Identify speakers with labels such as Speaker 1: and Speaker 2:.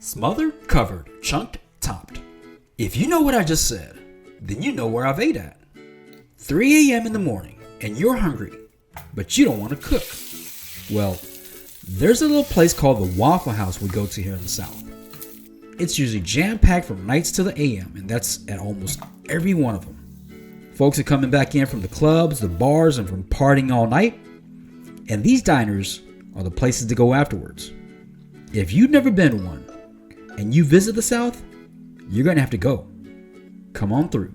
Speaker 1: Smothered, covered, chunked, topped. If you know what I just said, then you know where I've ate at. 3 a.m. in the morning and you're hungry, but you don't want to cook. Well, there's a little place called the Waffle House we go to here in the South. It's usually jam-packed from nights to the a.m. and that's at almost every one of them. Folks are coming back in from the clubs, the bars, and from partying all night. And these diners are the places to go afterwards. If you've never been to one and you visit the South, you're going to have to go. Come on through.